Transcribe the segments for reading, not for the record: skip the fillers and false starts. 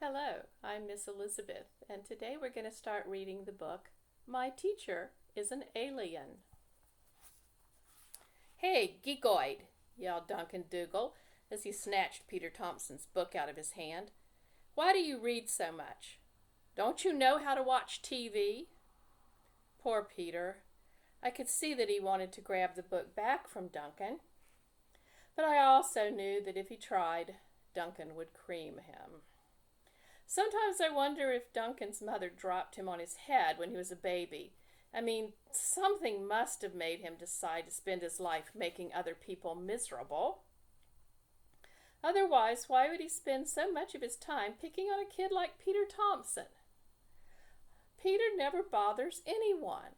Hello, I'm Miss Elizabeth, and today we're going to start reading the book, My Teacher is an Alien. Hey, geekoid, yelled Duncan Dougal as he snatched Peter Thompson's book out of his hand. Why do you read so much? Don't you know how to watch TV? Poor Peter. I could see that he wanted to grab the book back from Duncan, but I also knew that if he tried, Duncan would cream him. Sometimes I wonder if Duncan's mother dropped him on his head when he was a baby. Something must have made him decide to spend his life making other people miserable. Otherwise, why would he spend so much of his time picking on a kid like Peter Thompson? Peter never bothers anyone.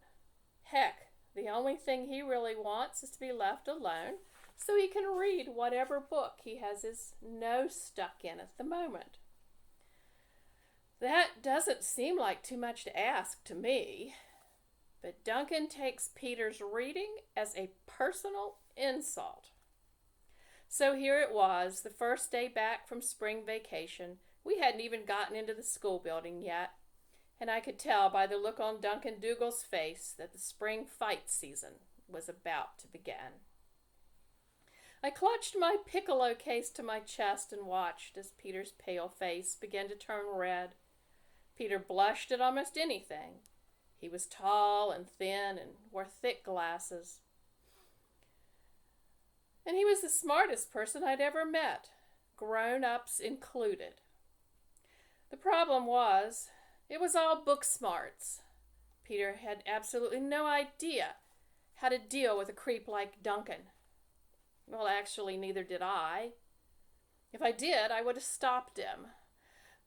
Heck, the only thing he really wants is to be left alone so he can read whatever book he has his nose stuck in at the moment. That doesn't seem like too much to ask to me, but Duncan takes Peter's reading as a personal insult. So here it was, the first day back from spring vacation. We hadn't even gotten into the school building yet, and I could tell by the look on Duncan Dougal's face that the spring fight season was about to begin. I clutched my piccolo case to my chest and watched as Peter's pale face began to turn red. Peter blushed at almost anything. He was tall and thin and wore thick glasses. And he was the smartest person I'd ever met, grown-ups included. The problem was, it was all book smarts. Peter had absolutely no idea how to deal with a creep like Duncan. Well, actually, neither did I. If I did, I would have stopped him.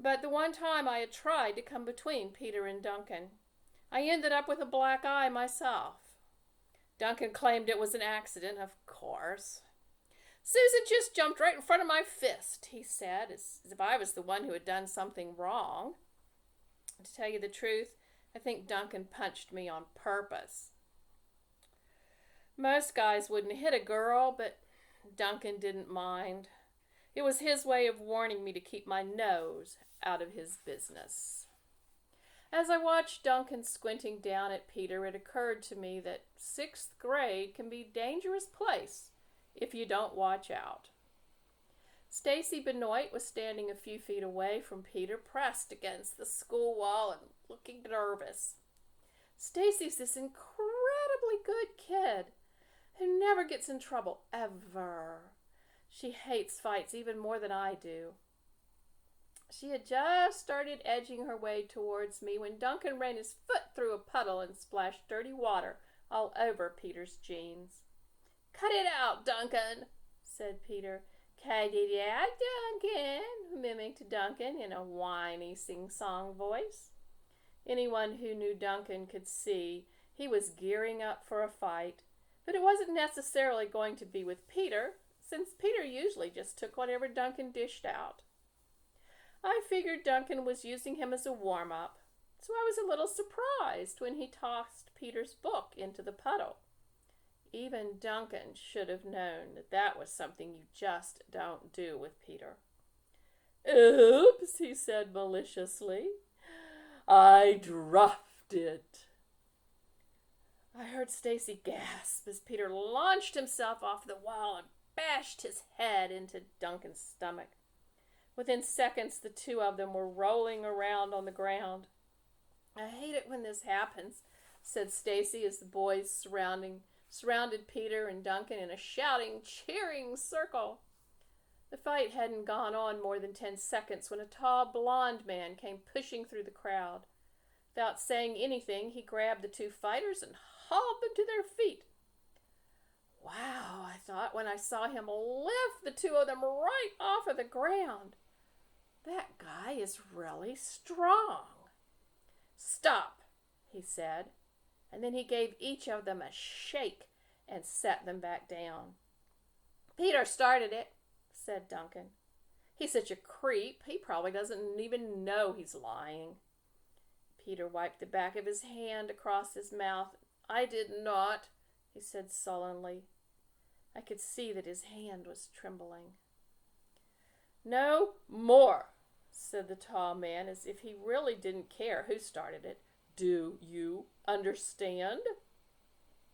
But the one time I had tried to come between Peter and Duncan, I ended up with a black eye myself. Duncan claimed it was an accident, of course. Susan just jumped right in front of my fist, he said, as if I was the one who had done something wrong. To tell you the truth, I think Duncan punched me on purpose. Most guys wouldn't hit a girl, but Duncan didn't mind. It was his way of warning me to keep my nose out of his business. As I watched Duncan squinting down at Peter, it occurred to me that 6th grade can be a dangerous place if you don't watch out. Stacy Benoit was standing a few feet away from Peter, pressed against the school wall and looking nervous. Stacy's this incredibly good kid who never gets in trouble, ever. She hates fights even more than I do. She had just started edging her way towards me when Duncan ran his foot through a puddle and splashed dirty water all over Peter's jeans. "Cut it out, Duncan," said Peter. "Cut it out, Duncan," mimicked Duncan in a whiny sing-song voice. Anyone who knew Duncan could see he was gearing up for a fight, but it wasn't necessarily going to be with Peter, since Peter usually just took whatever Duncan dished out. I figured Duncan was using him as a warm-up, so I was a little surprised when he tossed Peter's book into the puddle. Even Duncan should have known that that was something you just don't do with Peter. "Oops," he said maliciously. "I dropped it." I heard Stacy gasp as Peter launched himself off the wall and bashed his head into Duncan's stomach. Within seconds, the two of them were rolling around on the ground. "I hate it when this happens," said Stacy as the boys surrounded Peter and Duncan in a shouting, cheering circle. The fight hadn't gone on more than 10 seconds when a tall, blond man came pushing through the crowd. Without saying anything, he grabbed the two fighters and hauled them to their feet. Wow, I thought when I saw him lift the two of them right off of the ground. That guy is really strong. "Stop," he said, and then he gave each of them a shake and set them back down. "Peter started it," said Duncan. "He's such a creep, he probably doesn't even know he's lying." Peter wiped the back of his hand across his mouth. "I did not," he said sullenly. I could see that his hand was trembling. "No more," said the tall man, as if he really didn't care who started it. Do you understand?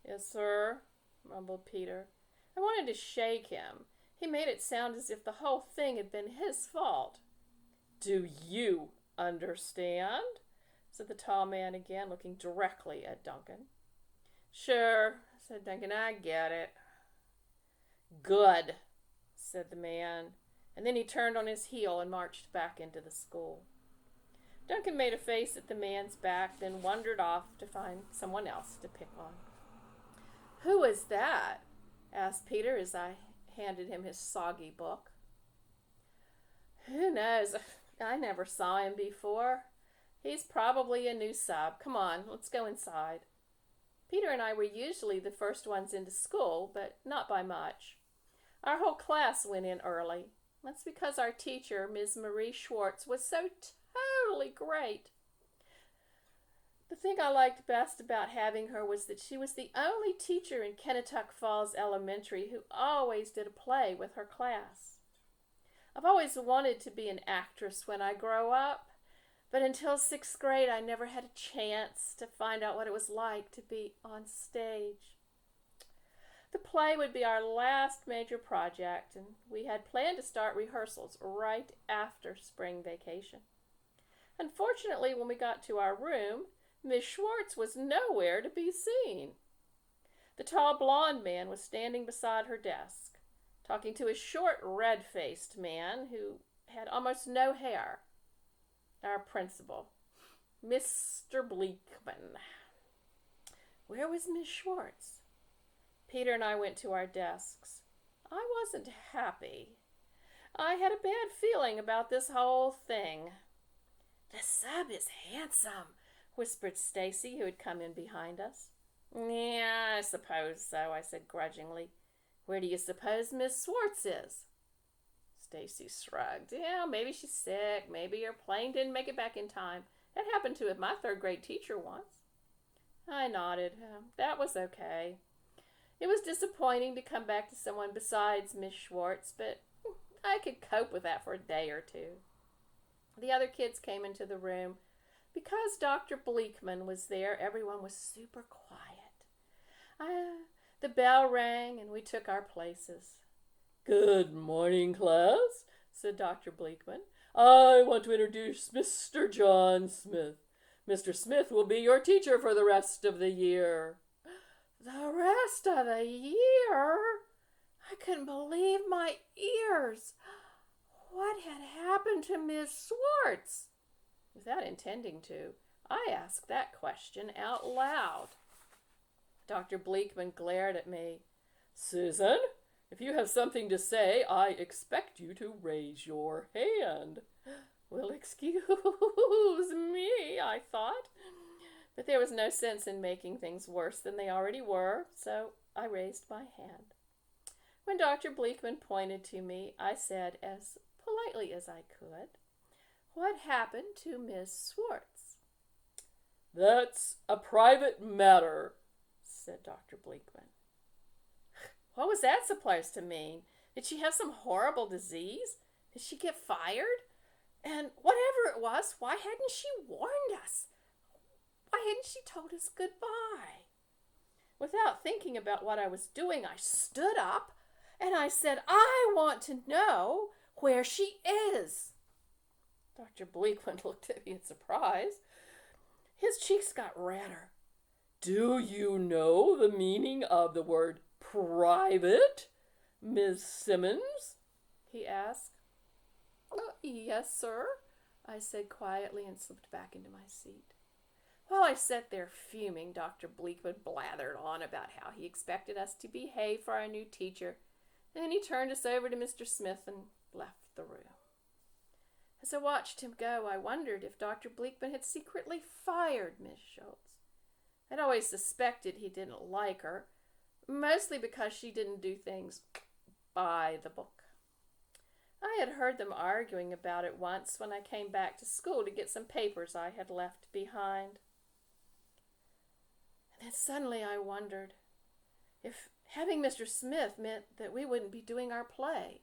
Yes, sir, mumbled Peter. I wanted to shake him. He made it sound as if the whole thing had been his fault. Do you understand? Said the tall man again, looking directly at Duncan. Sure, said Duncan, I get it. Good, said the man, and then he turned on his heel and marched back into the school. Duncan made a face at the man's back, then wandered off to find someone else to pick on. Who is that? Asked Peter as I handed him his soggy book. Who knows? I never saw him before. He's probably a new sub. Come on, let's go inside. Peter and I were usually the first ones into school, but not by much. Our whole class went in early. That's because our teacher, Ms. Marie Schwartz, was so totally great. The thing I liked best about having her was that she was the only teacher in Kennatuck Falls Elementary who always did a play with her class. I've always wanted to be an actress when I grow up, but until 6th grade I never had a chance to find out what it was like to be on stage. The play would be our last major project, and we had planned to start rehearsals right after spring vacation. Unfortunately, when we got to our room, Miss Schwartz was nowhere to be seen. The tall blonde man was standing beside her desk, talking to a short, red-faced man who had almost no hair. Our principal, Mr. Bleakman. Where was Miss Schwartz? Peter and I went to our desks. I wasn't happy. I had a bad feeling about this whole thing. The sub is handsome, whispered Stacy, who had come in behind us. Yeah, I suppose so, I said grudgingly. Where do you suppose Miss Schwartz is? Stacy shrugged. Yeah, maybe she's sick. Maybe her plane didn't make it back in time. That happened to my third-grade teacher once. I nodded. That was okay. It was disappointing to come back to someone besides Miss Schwartz, but I could cope with that for a day or two. The other kids came into the room. Because Dr. Bleakman was there, everyone was super quiet. The bell rang, and we took our places. Good morning, class, said Dr. Bleakman. I want to introduce Mr. John Smith. Mr. Smith will be your teacher for the rest of the year. The rest of the year? I couldn't believe my ears. What had happened to Miss Schwartz? Without intending to, I asked that question out loud. Dr. Bleakman glared at me. Susan, if you have something to say, I expect you to raise your hand. Well, excuse me, I thought. But there was no sense in making things worse than they already were, so I raised my hand. When Dr. Bleakman pointed to me, I said as politely as I could, What happened to Miss Schwartz? That's a private matter, said Dr. Bleakman. What was that supposed to mean? Did she have some horrible disease? Did she get fired? And whatever it was, why hadn't she warned us? Why hadn't she told us goodbye? Without thinking about what I was doing, I stood up and I said, I want to know where she is. Dr. Bleakman looked at me in surprise. His cheeks got redder. Do you know the meaning of the word private, Miss Simmons? He asked. Yes, sir, I said quietly and slipped back into my seat. While I sat there fuming, Dr. Bleakman blathered on about how he expected us to behave for our new teacher. Then he turned us over to Mr. Smith and left the room. As I watched him go, I wondered if Dr. Bleakman had secretly fired Miss Schultz. I'd always suspected he didn't like her, mostly because she didn't do things by the book. I had heard them arguing about it once when I came back to school to get some papers I had left behind. And then suddenly I wondered if having Mr. Smith meant that we wouldn't be doing our play.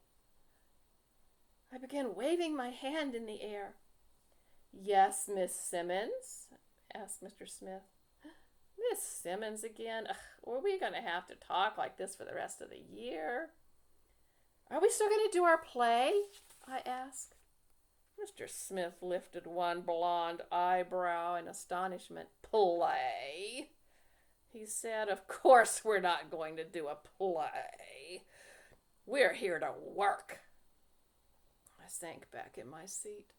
I began waving my hand in the air. "Yes, Miss Simmons?" asked Mr. Smith. "Miss Simmons again? Ugh, were we going to have to talk like this for the rest of the year?" "Are we still going to do our play?" I asked. Mr. Smith lifted one blonde eyebrow in astonishment. "Play?" he said. "Of course we're not going to do a play. We're here to work." I sank back in my seat.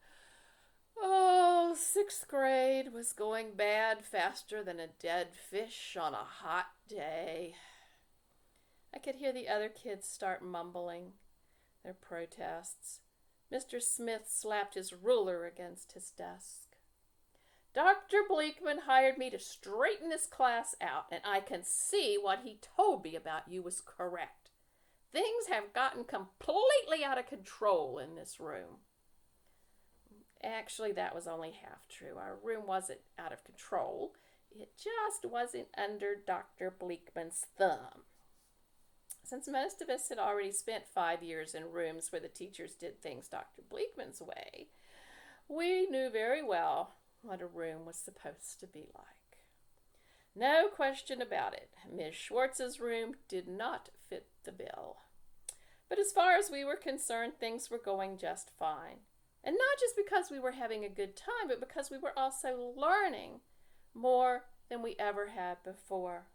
Oh, sixth grade was going bad faster than a dead fish on a hot day. I could hear the other kids start mumbling their protests. Mr. Smith slapped his ruler against his desk. "Dr. Bleakman hired me to straighten this class out, and I can see what he told me about you was correct. Things have gotten completely out of control in this room." Actually, that was only half true. Our room wasn't out of control. It just wasn't under Dr. Bleakman's thumb. Since most of us had already spent 5 years in rooms where the teachers did things Dr. Bleakman's way, we knew very well what a room was supposed to be like. No question about it, Miss Schwartz's room did not fit the bill. But as far as we were concerned, things were going just fine. And not just because we were having a good time, but because we were also learning more than we ever had before.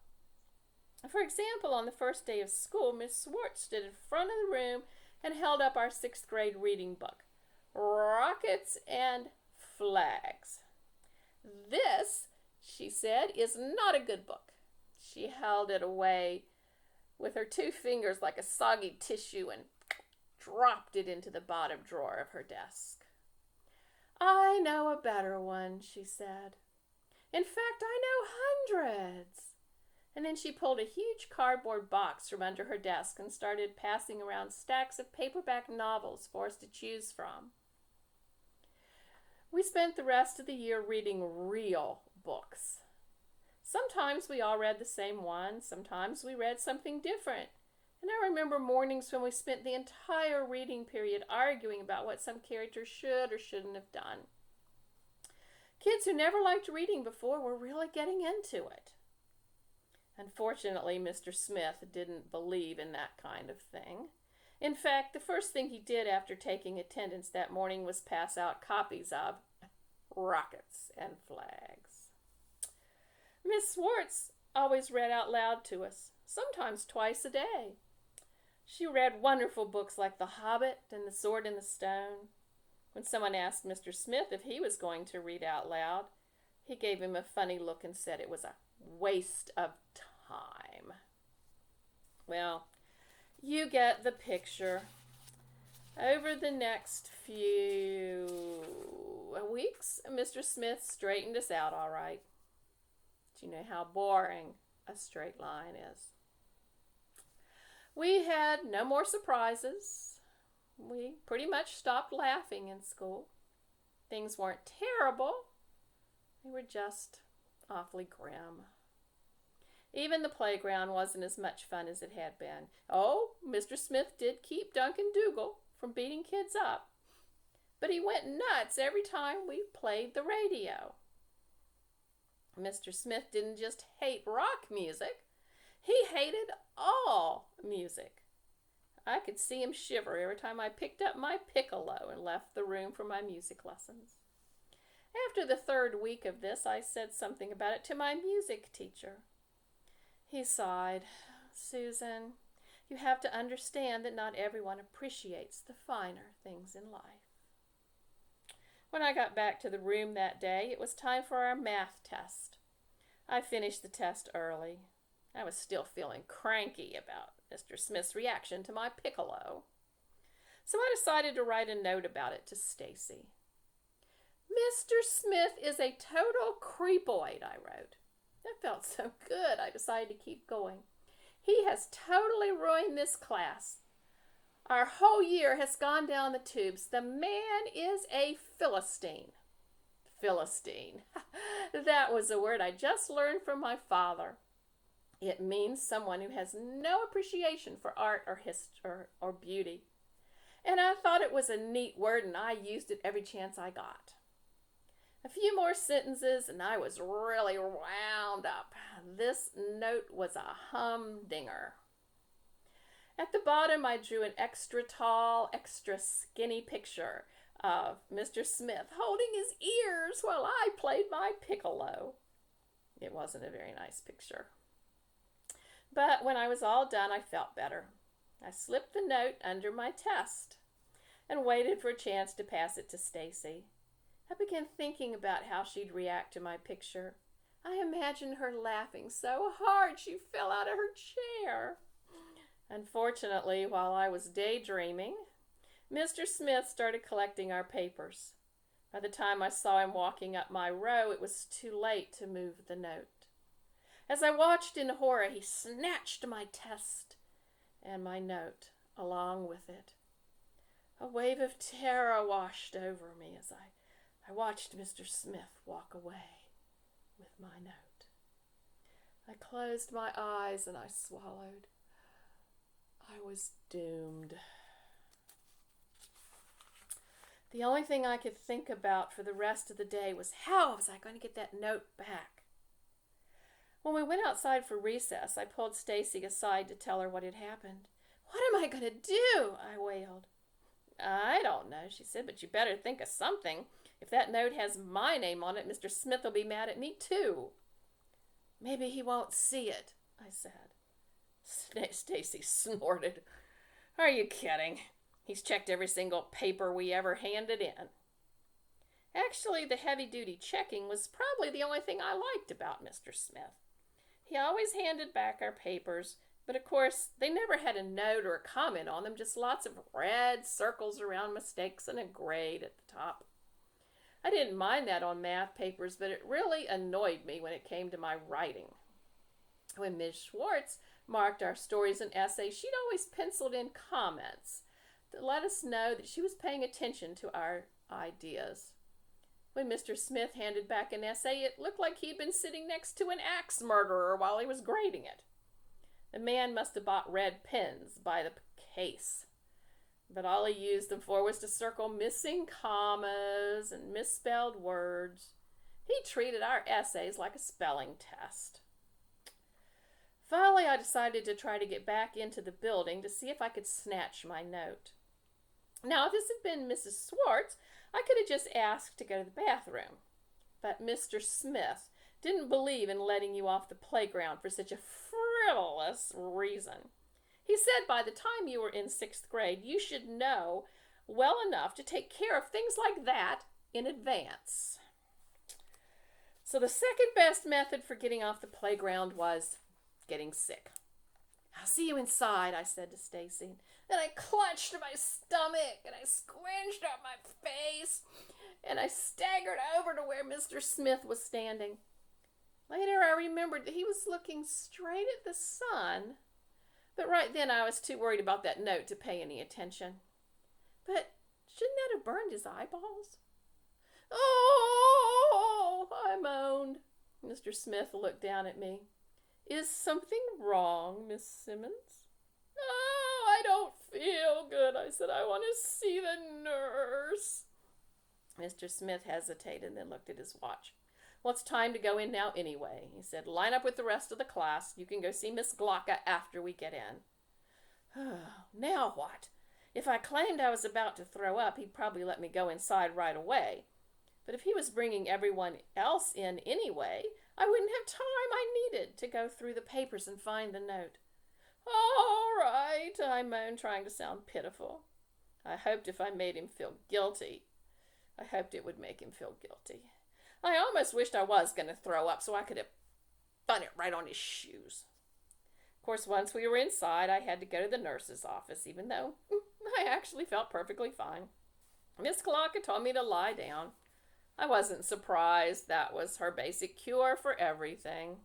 For example, on the first day of school, Miss Schwartz stood in front of the room and held up our sixth grade reading book, Rockets and Flags. "This," she said, "is not a good book." She held it away with her 2 fingers like a soggy tissue and dropped it into the bottom drawer of her desk. "I know a better one," she said. "In fact, I know hundreds." And then she pulled a huge cardboard box from under her desk and started passing around stacks of paperback novels for us to choose from. We spent the rest of the year reading real books. Sometimes we all read the same one, sometimes we read something different. And I remember mornings when we spent the entire reading period arguing about what some characters should or shouldn't have done. Kids who never liked reading before were really getting into it. Unfortunately, Mr. Smith didn't believe in that kind of thing. In fact, the first thing he did after taking attendance that morning was pass out copies of Rockets and Flags. Miss Schwartz always read out loud to us, sometimes twice a day. She read wonderful books like The Hobbit and The Sword in the Stone. When someone asked Mr. Smith if he was going to read out loud, he gave him a funny look and said it was a waste of time. Well, you get the picture. Over the next few weeks, Mr. Smith straightened us out all right. Do you know how boring a straight line is? We had no more surprises. We pretty much stopped laughing in school. Things weren't terrible. They were just awfully grim. Even the playground wasn't as much fun as it had been. Oh, Mr. Smith did keep Duncan Dougal from beating kids up, but he went nuts every time we played the radio. Mr. Smith didn't just hate rock music, he hated all music. I could see him shiver every time I picked up my piccolo and left the room for my music lessons. After the 3rd week of this, I said something about it to my music teacher. He sighed. "Susan, you have to understand that not everyone appreciates the finer things in life." When I got back to the room that day, it was time for our math test. I finished the test early. I was still feeling cranky about Mr. Smith's reaction to my piccolo. So I decided to write a note about it to Stacy. "Mr. Smith is a total creepoid," I wrote. That felt so good, I decided to keep going. "He has totally ruined this class. Our whole year has gone down the tubes. The man is a Philistine." Philistine. That was a word I just learned from my father. It means someone who has no appreciation for art or history or beauty. and I thought it was a neat word, and I used it every chance I got. A few more sentences, and I was really wound up. This note was a humdinger. At the bottom, I drew an extra tall, extra skinny picture of Mr. Smith holding his ears while I played my piccolo. It wasn't a very nice picture. But when I was all done, I felt better. I slipped the note under my test and waited for a chance to pass it to Stacy. I began thinking about how she'd react to my picture. I imagined her laughing so hard she fell out of her chair. Unfortunately, while I was daydreaming, Mr. Smith started collecting our papers. By the time I saw him walking up my row, it was too late to move the note. As I watched in horror, he snatched my test and my note along with it. A wave of terror washed over me as I watched Mr. Smith walk away with my note. I closed my eyes and I swallowed. I was doomed. The only thing I could think about for the rest of the day was how was I going to get that note back? When we went outside for recess, I pulled Stacy aside to tell her what had happened. What am I going to do? I wailed. I don't know, she said, but you better think of something. If that note has my name on it, Mr. Smith will be mad at me too. Maybe he won't see it, I said. Stacy snorted. Are you kidding? He's checked every single paper we ever handed in. Actually, the heavy-duty checking was probably the only thing I liked about Mr. Smith. He always handed back our papers, but of course, they never had a note or a comment on them, just lots of red circles around mistakes and a grade at the top. I didn't mind that on math papers, but it really annoyed me when it came to my writing. When Ms. Schwartz marked our stories and essays, she'd always penciled in comments to let us know that she was paying attention to our ideas. When Mr. Smith handed back an essay, it looked like he'd been sitting next to an axe murderer while he was grading it. The man must have bought red pens by the case, but all he used them for was to circle missing commas and misspelled words. He treated our essays like a spelling test. Finally, I decided to try to get back into the building to see if I could snatch my note. Now, if this had been Mrs. Schwartz, I could have just asked to go to the bathroom. But Mr. Smith didn't believe in letting you off the playground for such a frivolous reason. He said by the time you were in 6th grade, you should know well enough to take care of things like that in advance. So the second best method for getting off the playground was getting sick. I'll see you inside, I said to Stacy. Then I clutched my stomach and I squished up my face and I staggered over to where Mr. Smith was standing. Later I remembered that he was looking straight at the sun, but right then I was too worried about that note to pay any attention. But shouldn't that have burned his eyeballs? Oh, I moaned. Mr. Smith looked down at me. Is something wrong, Miss Simmons? Oh, I don't feel good, I said. I want to see the nurse. Mr. Smith hesitated and then looked at his watch. Well, it's time to go in now anyway, he said. Line up with the rest of the class. You can go see Miss Glocka after we get in. Now what? If I claimed I was about to throw up, he'd probably let me go inside right away. But if he was bringing everyone else in anyway, I wouldn't have time I needed to go through the papers and find the note. All right, I moaned, trying to sound pitiful. I hoped if I made him feel guilty, it would make him feel guilty. I almost wished I was going to throw up so I could have done it right on his shoes. Of course, once we were inside, I had to go to the nurse's office, even though I actually felt perfectly fine. Miss Glocka told me to lie down. I wasn't surprised. That was her basic cure for everything.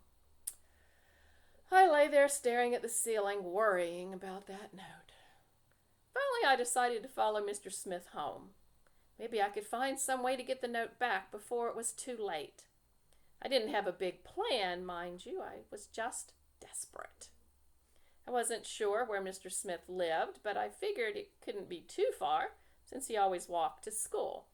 I lay there staring at the ceiling, worrying about that note. Finally, I decided to follow Mr. Smith home. Maybe I could find some way to get the note back before it was too late. I didn't have a big plan, mind you. I was just desperate. I wasn't sure where Mr. Smith lived, but I figured it couldn't be too far, since he always walked to school.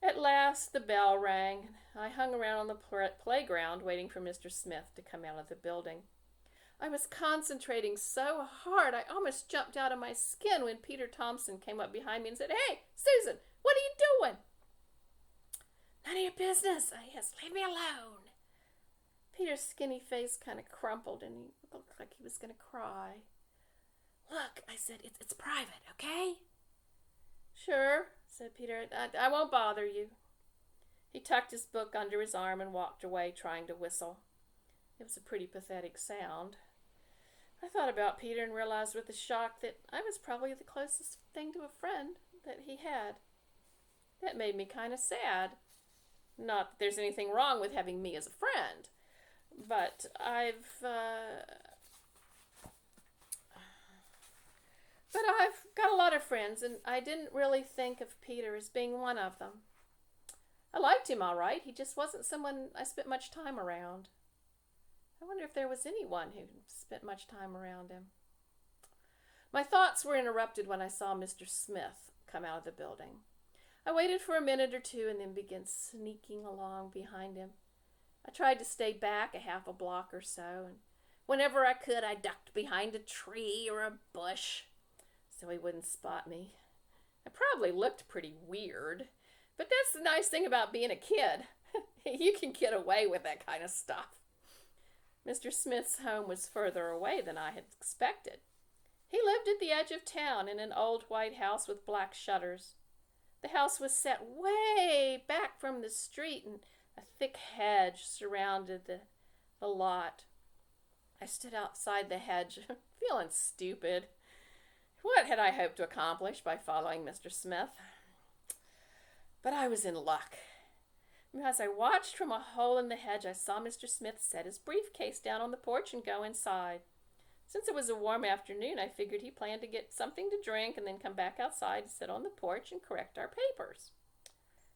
At last the bell rang, and I hung around on the playground waiting for Mr. Smith to come out of the building. I was concentrating so hard I almost jumped out of my skin when Peter Thompson came up behind me and said, "Hey, Susan, what are you doing?" "None of your business," I hissed. "Leave me alone." Peter's skinny face kind of crumpled and he looked like he was going to cry. "Look," I said, it's private, okay?" "Sure," said Peter. I won't bother you." He tucked his book under his arm and walked away, trying to whistle. It was a pretty pathetic sound. I thought about Peter and realized with a shock that I was probably the closest thing to a friend that he had. That made me kind of sad. Not that there's anything wrong with having me as a friend, but I've got a lot of friends, and I didn't really think of Peter as being one of them. I liked him all right. He just wasn't someone I spent much time around. I wonder if there was anyone who spent much time around him. My thoughts were interrupted when I saw Mr. Smith come out of the building. I waited for a minute or two and then began sneaking along behind him. I tried to stay back a half a block or so, and whenever I could, I ducked behind a tree or a bush so he wouldn't spot me. I probably looked pretty weird, but that's the nice thing about being a kid. You can get away with that kind of stuff. Mr. Smith's home was further away than I had expected. He lived at the edge of town in an old white house with black shutters. The house was set way back from the street, and a thick hedge surrounded the lot. I stood outside the hedge, feeling stupid. What had I hoped to accomplish by following Mr. Smith? But I was in luck. As I watched from a hole in the hedge, I saw Mr. Smith set his briefcase down on the porch and go inside. Since it was a warm afternoon, I figured he planned to get something to drink and then come back outside to sit on the porch and correct our papers.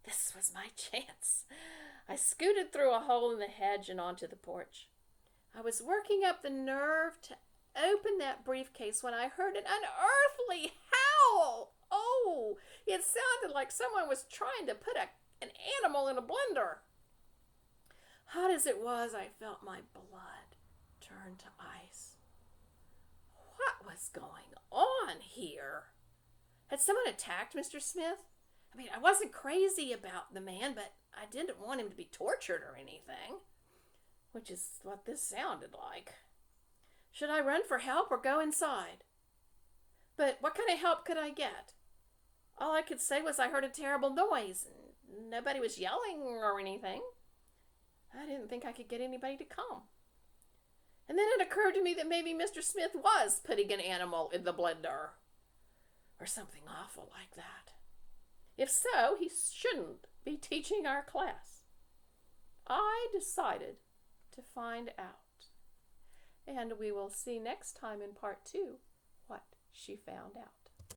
This was my chance. I scooted through a hole in the hedge and onto the porch. I was working up the nerve to open that briefcase when I heard an unearthly howl. Oh, it sounded like someone was trying to put an animal in a blender. Hot as it was, I felt my blood turn to ice. What was going on here? Had someone attacked Mr. Smith? I mean, I wasn't crazy about the man, but I didn't want him to be tortured or anything, which is what this sounded like. Should I run for help or go inside? But what kind of help could I get? All I could say was I heard a terrible noise, and nobody was yelling or anything. I didn't think I could get anybody to come. And then it occurred to me that maybe Mr. Smith was putting an animal in the blender, or something awful like that. If so, he shouldn't be teaching our class. I decided to find out. And we will see next time in part 2 what she found out.